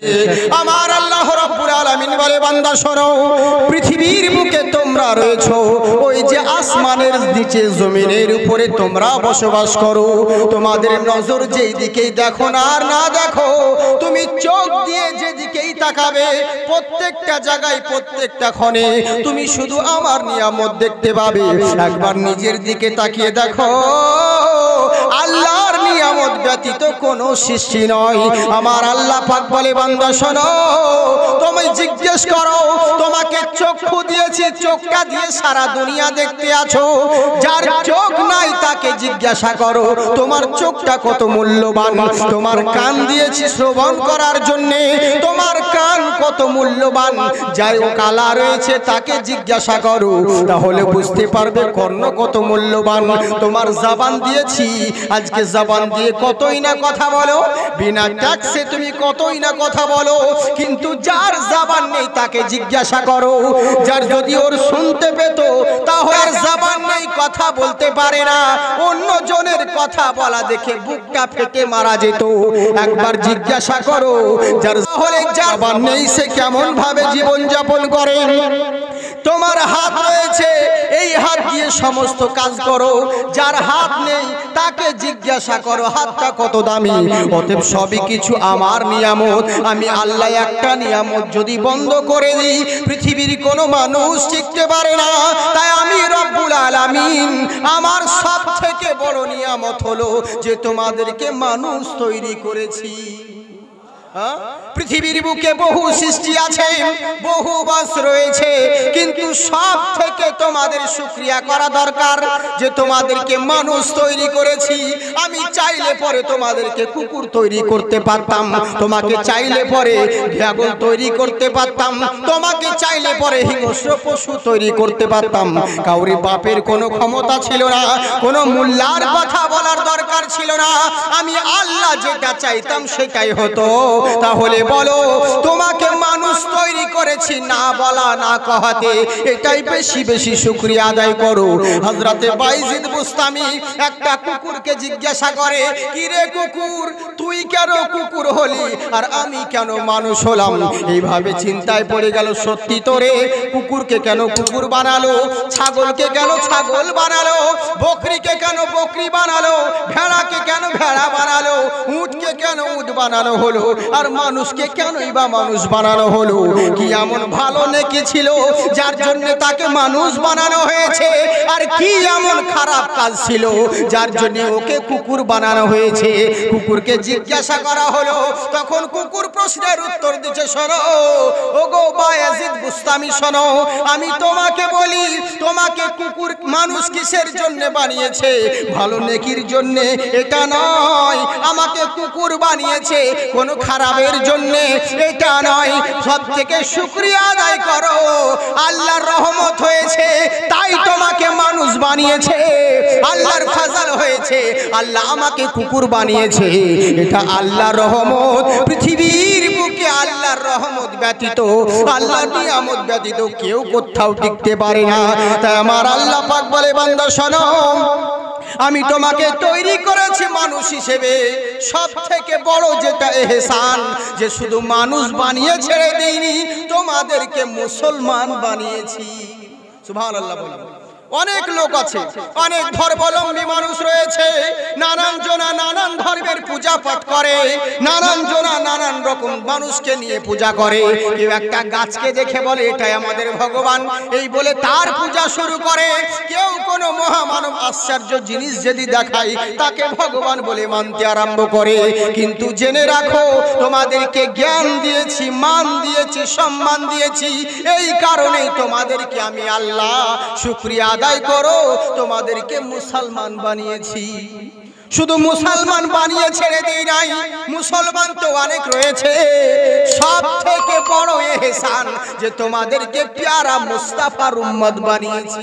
আমার আল্লাহ রাব্বুল আলামিন বলে, বান্দা শোনো, পৃথিবীর বুকে তোমরা রয়েছো, ওই যে আসমানের নিচে জমিনের উপরে তোমরা বসবাস করো, তোমাদের নজর যেই দিকেই দেখো না আর না দেখো, তুমি চোখ দিয়ে যেদিকেই তাকাবে প্রত্যেকটা জায়গায় প্রত্যেকটা ক্ষণে তুমি শুধু আমার নিয়ামত দেখতে পাবে। একবার নিজের দিকে তাকিয়ে দেখো, আল্লাহর নিয়ামত ব্যতীত কোনো সৃষ্টি নয়। আমার আল্লাহ পাক বলে, বান্দা শোনো, তুমি জিজ্ঞেস করো, তোমাকে চক্ষু দিয়েছি, চোখটা দিয়ে সারা দুনিয়া দেখতে আছো, যার চোখ নাই তাকে জিজ্ঞাসা করো তোমার চোখটা কত মূল্যবান। তোমার কান দিয়েছি শ্রবণ করার জন্য, তোমার কান কত মূল্যবান, যার কালা রয়েছে তাকে জিজ্ঞাসা করো, তাহলে বুঝতে পারবে কর্ণ কত মূল্যবান। তোমার জবান দিয়েছি, আজকে জবান দিয়ে কতই না কথা বলো, বিনা ট্যাক্সে তুমি কতই না কথা বলো, কিন্তু যার জবান নেই তাকে জিজ্ঞাসা করো, যার যদি ওর শুনতে পেত তাহলে আর জবান নেই, কথা বলতে পারে না, অন্য জনের কথা বলা দেখে বুকটা ফেটে মারা যেত। একবার জিজ্ঞাসা করো, যার তাহলে জবান নেই সে কেমন ভাবে জীবন যাপন করে। তোমার হাত রয়েছে, এই হাত দিয়ে সমস্ত কাজ করো, যার হাত নেই তাকে জিজ্ঞাসা করো হাতটা কত দামি। অতএব সবই কিছু আমার নিয়ামত, আমি আল্লাহ একটা নিয়ামত যদি বন্ধ করে দিই পৃথিবীর কোনো মানুষ টিকতে পারে না। তাই আমি রব্বুল আলামিন আমার সব থেকে বড় নিয়ামত হলো যে তোমাদেরকে মানুষ তৈরি করেছি। পৃথিবীর বুকে বহু সৃষ্টি আছে, বহু বাস রয়েছে, কিন্তু সব থেকে তোমাদের শুকরিয়া করা দরকার যে তোমাদেরকে মানুষ তৈরি করেছি। আমি চাইলে পরে তোমাদেরকে কুকুর তৈরি করতে পারতাম, তোমাকে চাইলে পরে ছাগল তৈরি করতে পারতাম, তোমাকে চাইলে পরে হিংস্র পশু তৈরি করতে পারতাম। কাউরি বাপের কোনো ক্ষমতা ছিল না, কোনো মোল্লার কথা বলার দরকার ছিল না, আমি আল্লাহ যেটা চাইতাম সেটাই হতো। তাহলে বলো, তোমাকে মানুষ তৈরি করেছি না বলা না কহাতে, এটাই বেশি বেশি শুকরিয়া আদায় করো। হযরতে বাইজিদ বুস্তামি একটা কুকুরকে জিজ্ঞাসা করে, কি রে কুকুর, তুই কেন কুকুর হলি আর আমি কেন মানুষ হলাম? এইভাবে চিন্তায় পড়ে গেল, সত্যি তো রে, কুকুরকে কেন কুকুর বানালো, ছাগলকে কেন ছাগল বানালো, বকরিকে কেন বকরি বানালো, ভেড়াকে কেন ভেড়া বানালো, উটকে কেন উট বানানো হলো, আর মানুষকে কেনই বা মানুষ বানানো হলো? কি এমন ভালো নেকি ছিল যার জন্য তাকে মানুষ বানানো হয়েছে? আর কি এমন খারাপ কাজ ছিল যার জন্য ওকে কুকুর বানানো হয়েছে? কুকুরকে জিজ্ঞাসা করা হলো, তখন কুকুর প্রশ্নের উত্তর দিচ্ছে, শোনো ওগো বায়েজিদ বুস্তামি, শোনো, আমি তোমাকে বলি, তোমাকে কুকুর মানুষ কিসের জন্য বানিয়েছে? ভালো নেকির জন্য, এটা নয়। আমাকে কুকুর বানিয়েছে কোনো খারাপের জন্য, এটা নয়। সব থেকে শুকরিয়া আদায় করো, আল্লাহর রহমত হয়েছে তাই তোমাকে মানুষ বানিয়েছে, আল্লাহর ফাজল হয়েছে, আল্লাহ আমাকে কুকুর বানিয়েছে, এটা আল্লাহর রহমত। পৃথিবীর বুকে আল্লাহর রহমত ব্যতীত, আল্লাহর নিয়ামত ব্যতীত কেউ কোথাও টিকতে পারে না। তাই আমার আল্লাহ পাক বলে, বান্দা শোনো, আমি তোমাকে তৈরি করেছি মানুষ হিসেবে, সব থেকে বড় যেটা এহসান, যে শুধু মানুষ বানিয়ে ছেড়ে দেইনি, তোমাদেরকে মুসলমান বানিয়েছি। সুবহানাল্লাহ বলো। অনেক লোক আছে, অনেক ধর্মাবলম্বী মানুষ রয়েছে, নানান জনা নানান ধর্মের পূজা পাঠ করে, নানান জনা নানান রকম মানুষকে নিয়ে পূজা করে। কেউ একটা গাছকে দেখে বলে এটাই আমাদের ভগবান, এই বলে তার পূজা শুরু করে। কেউ কোনো মহামানব আশ্চর্য জিনিস যদি দেখায় তাকে ভগবান বলে মানতে আরম্ভ করে। কিন্তু জেনে রাখো, তোমাদেরকে জ্ঞান দিয়েছি, মান দিয়েছি, সম্মান দিয়েছি, এই কারণেই তোমাদেরকে আমি আল্লাহ শুকরিয়া আদায় করো, তোমাদেরকে মুসলমান বানিয়েছি। শুধু মুসলমান বানিয়ে ছেড়ে দেই নাই, মুসলমান তো অনেক রয়েছে। সব থেকে বড় এহসান যে তোমাদেরকে প্যারা মুস্তাফার উম্মত বানিয়েছি।